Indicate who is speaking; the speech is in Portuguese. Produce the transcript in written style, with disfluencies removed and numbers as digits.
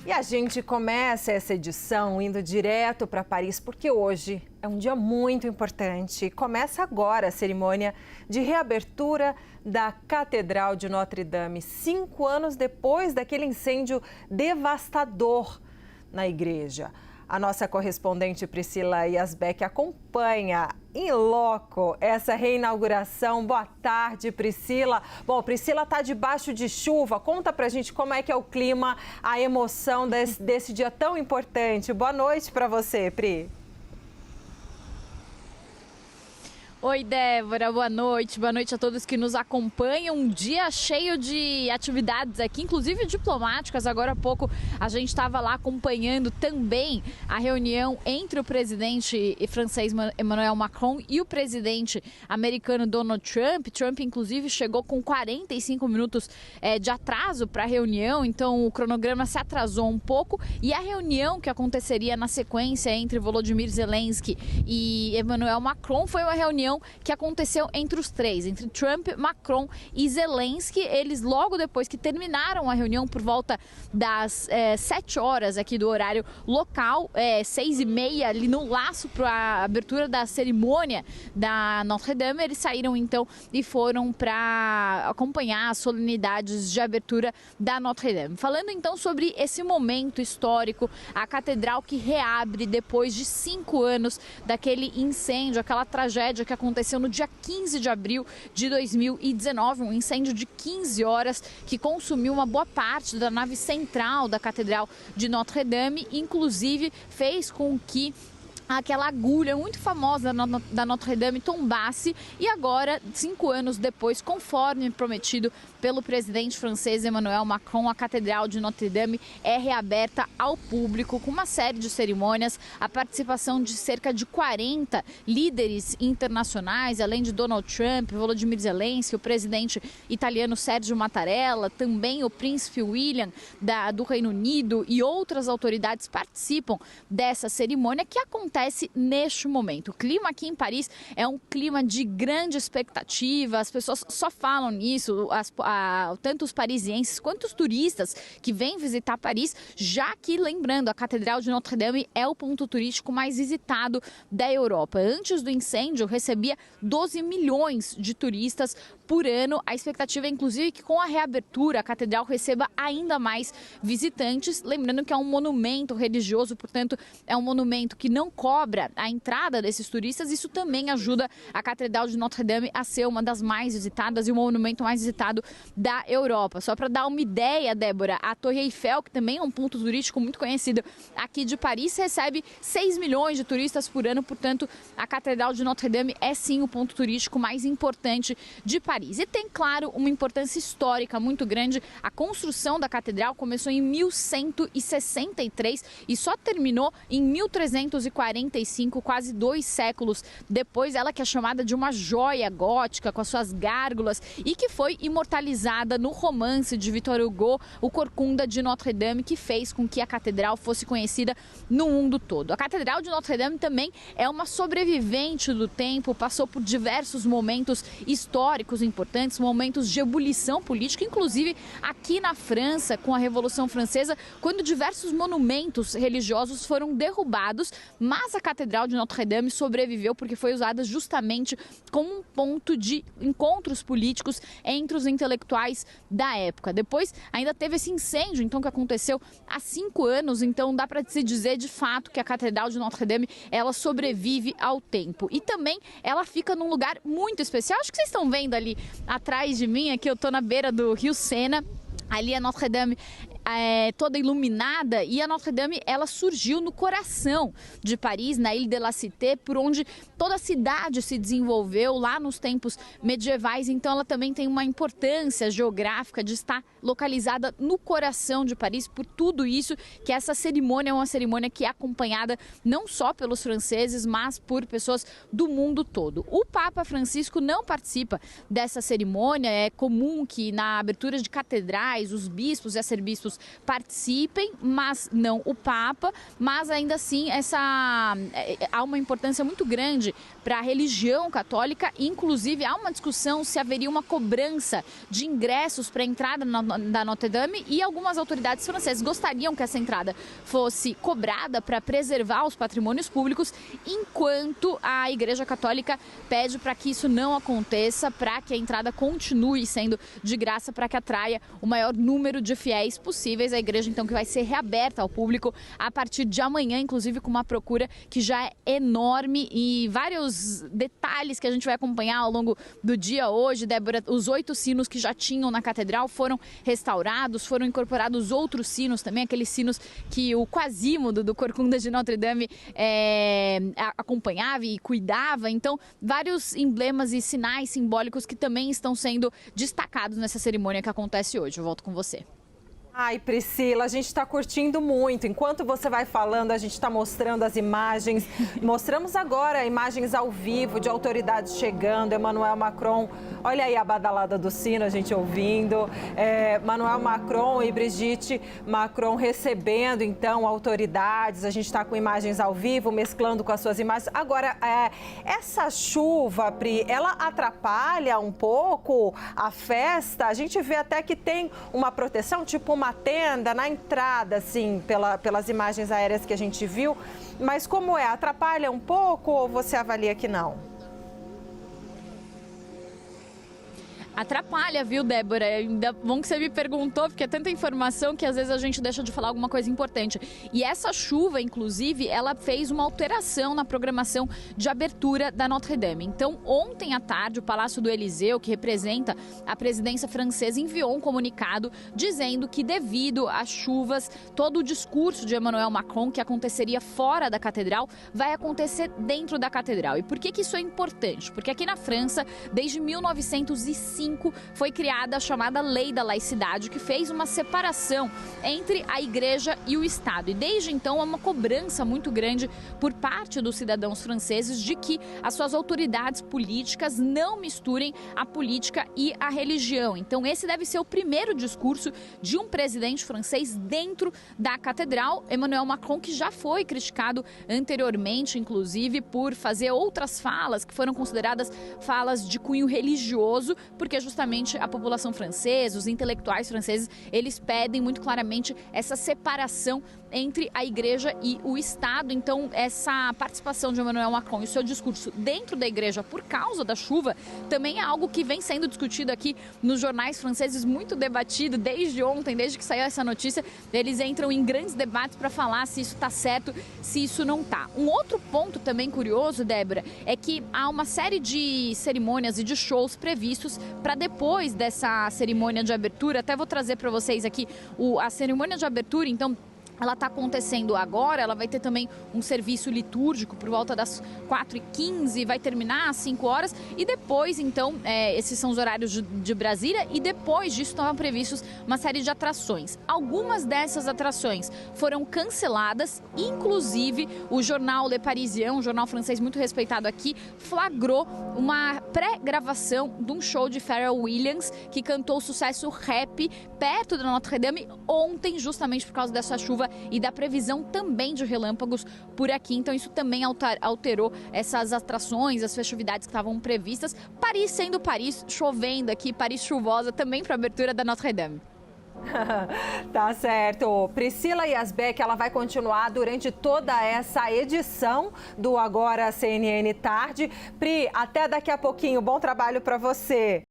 Speaker 1: E a gente começa essa edição indo direto para Paris, porque hoje é um dia muito importante. Começa agora a cerimônia de reabertura da Catedral de Notre-Dame, 5 anos depois daquele incêndio devastador na igreja. A nossa correspondente Priscila Yasbeck acompanha em loco essa reinauguração. Boa tarde, Priscila. Bom, Priscila está debaixo de chuva. Conta pra gente como é que é o clima, a emoção desse dia tão importante. Boa noite para você, Pri.
Speaker 2: Oi, Débora, boa noite a todos que nos acompanham. Um dia cheio de atividades aqui, inclusive diplomáticas. Agora há pouco a gente estava lá acompanhando também a reunião entre o presidente francês Emmanuel Macron e o presidente americano Donald Trump. Trump, inclusive, chegou com 45 minutos de atraso para a reunião, então o cronograma se atrasou um pouco. E a reunião que aconteceria na sequência entre Volodymyr Zelensky e Emmanuel Macron foi uma reunião que aconteceu entre os três, entre Trump, Macron e Zelensky. Eles, logo depois que terminaram a reunião, por volta das 7 horas aqui do horário local, 6h30, ali no laço para a abertura da cerimônia da Notre-Dame, eles saíram então e foram para acompanhar as solenidades de abertura da Notre-Dame. Falando então sobre esse momento histórico, a catedral que reabre depois de 5 anos daquele incêndio, aquela tragédia que aconteceu no dia 15 de abril de 2019, um incêndio de 15 horas que consumiu uma boa parte da nave central da Catedral de Notre-Dame, inclusive fez com que aquela agulha muito famosa da Notre-Dame tombasse. E agora, 5 anos depois, conforme prometido pelo presidente francês Emmanuel Macron, a Catedral de Notre-Dame é reaberta ao público com uma série de cerimônias, a participação de cerca de 40 líderes internacionais, além de Donald Trump, Volodymyr Zelensky, o presidente italiano Sergio Mattarella, também o príncipe William do Reino Unido e outras autoridades participam dessa cerimônia que acontece neste momento. O clima aqui em Paris é um clima de grande expectativa, as pessoas só falam nisso, tanto os parisienses quanto os turistas que vêm visitar Paris, já que, lembrando, a Catedral de Notre-Dame é o ponto turístico mais visitado da Europa. Antes do incêndio, recebia 12 milhões de turistas por ano. A expectativa é, inclusive, que com a reabertura a catedral receba ainda mais visitantes. Lembrando que é um monumento religioso, portanto, é um monumento que não cobra a entrada desses turistas. Isso também ajuda a Catedral de Notre-Dame a ser uma das mais visitadas e o monumento mais visitado da Europa. Só para dar uma ideia, Débora, a Torre Eiffel, que também é um ponto turístico muito conhecido aqui de Paris, recebe 6 milhões de turistas por ano. Portanto, a Catedral de Notre-Dame é sim o ponto turístico mais importante de Paris. E tem, claro, uma importância histórica muito grande. A construção da catedral começou em 1163 e só terminou em 1345, quase 2 séculos depois. Ela que é chamada de uma joia gótica com as suas gárgulas e que foi imortalizada no romance de Victor Hugo, O Corcunda de Notre-Dame, que fez com que a catedral fosse conhecida no mundo todo. A Catedral de Notre-Dame também é uma sobrevivente do tempo, passou por diversos momentos históricos importantes, momentos de ebulição política, inclusive aqui na França, com a Revolução Francesa, quando diversos monumentos religiosos foram derrubados, mas a Catedral de Notre-Dame sobreviveu porque foi usada justamente como um ponto de encontros políticos entre os intelectuais da época. Depois ainda teve esse incêndio, então, que aconteceu há 5 anos, então dá para se dizer de fato que a Catedral de Notre-Dame ela sobrevive ao tempo. E também ela fica num lugar muito especial. Acho que vocês estão vendo ali atrás de mim, aqui eu estou na beira do Rio Sena. Ali a Notre-Dame toda iluminada, e a Notre-Dame ela surgiu no coração de Paris, na Ile de la Cité, por onde toda a cidade se desenvolveu lá nos tempos medievais. Então ela também tem uma importância geográfica de estar localizada no coração de Paris. Por tudo isso que essa cerimônia é uma cerimônia que é acompanhada não só pelos franceses, mas por pessoas do mundo todo. O Papa Francisco não participa dessa cerimônia. É comum que na abertura de catedrais os bispos e arcebispos participem, mas não o Papa. Mas ainda assim há uma importância muito grande para a religião católica. Inclusive, há uma discussão se haveria uma cobrança de ingressos para a entrada da Notre-Dame, e algumas autoridades francesas gostariam que essa entrada fosse cobrada para preservar os patrimônios públicos, enquanto a Igreja Católica pede para que isso não aconteça, para que a entrada continue sendo de graça, para que atraia o maior número de fiéis possíveis. A igreja, então, que vai ser reaberta ao público a partir de amanhã, inclusive com uma procura que já é enorme, e vários detalhes que a gente vai acompanhar ao longo do dia hoje, Débora. Os 8 sinos que já tinham na catedral foram restaurados, foram incorporados outros sinos também, aqueles sinos que o Quasímodo do Corcunda de Notre-Dame acompanhava e cuidava. Então, vários emblemas e sinais simbólicos que também estão sendo destacados nessa cerimônia que acontece hoje. Eu volto com você.
Speaker 1: Ai, Priscila, a gente está curtindo muito. Enquanto você vai falando, a gente está mostrando as imagens. Mostramos agora imagens ao vivo de autoridades chegando. Emmanuel Macron, olha aí a badalada do sino, a gente ouvindo. Emmanuel Macron e Brigitte Macron recebendo, então, autoridades. A gente está com imagens ao vivo, mesclando com as suas imagens. Agora, essa chuva, Pri, ela atrapalha um pouco a festa? A gente vê até que tem uma proteção, tipo uma tenda na entrada, assim, pelas imagens aéreas que a gente viu. Mas como é? Atrapalha um pouco ou você avalia que não?
Speaker 2: Atrapalha, viu, Débora? Ainda bom que você me perguntou, porque é tanta informação que às vezes a gente deixa de falar alguma coisa importante. E essa chuva, inclusive, ela fez uma alteração na programação de abertura da Notre-Dame. Então, ontem à tarde, o Palácio do Élysée, que representa a presidência francesa, enviou um comunicado dizendo que, devido às chuvas, todo o discurso de Emmanuel Macron, que aconteceria fora da catedral, vai acontecer dentro da catedral. E por que isso é importante? Porque aqui na França, desde 1905, foi criada a chamada Lei da Laicidade, que fez uma separação entre a igreja e o Estado. E desde então há uma cobrança muito grande por parte dos cidadãos franceses de que as suas autoridades políticas não misturem a política e a religião. Então esse deve ser o primeiro discurso de um presidente francês dentro da catedral. Emmanuel Macron, que já foi criticado anteriormente, inclusive, por fazer outras falas que foram consideradas falas de cunho religioso, porque justamente a população francesa, os intelectuais franceses, eles pedem muito claramente essa separação entre a igreja e o Estado. Então, essa participação de Emmanuel Macron e o seu discurso dentro da igreja por causa da chuva também é algo que vem sendo discutido aqui nos jornais franceses, muito debatido desde ontem, desde que saiu essa notícia. Eles entram em grandes debates para falar se isso está certo, se isso não está. Um outro ponto também curioso, Débora, é que há uma série de cerimônias e de shows previstos para depois dessa cerimônia de abertura. Até vou trazer para vocês aqui a cerimônia de abertura. Então, ela está acontecendo agora, ela vai ter também um serviço litúrgico por volta das 4h15, vai terminar às 5 horas. E depois, então, esses são os horários de Brasília, e depois disso estão previstos uma série de atrações. Algumas dessas atrações foram canceladas, inclusive o jornal Le Parisien, um jornal francês muito respeitado aqui, flagrou uma pré-gravação de um show de Pharrell Williams, que cantou o sucesso Rap perto da Notre-Dame ontem, justamente por causa dessa chuva e da previsão também de relâmpagos por aqui. Então isso também alterou essas atrações, as festividades que estavam previstas. Paris sendo Paris, chovendo aqui, Paris chuvosa também para a abertura da Notre-Dame.
Speaker 1: Tá certo. Priscila Yazbek, ela vai continuar durante toda essa edição do Agora CNN Tarde. Pri, até daqui a pouquinho. Bom trabalho para você.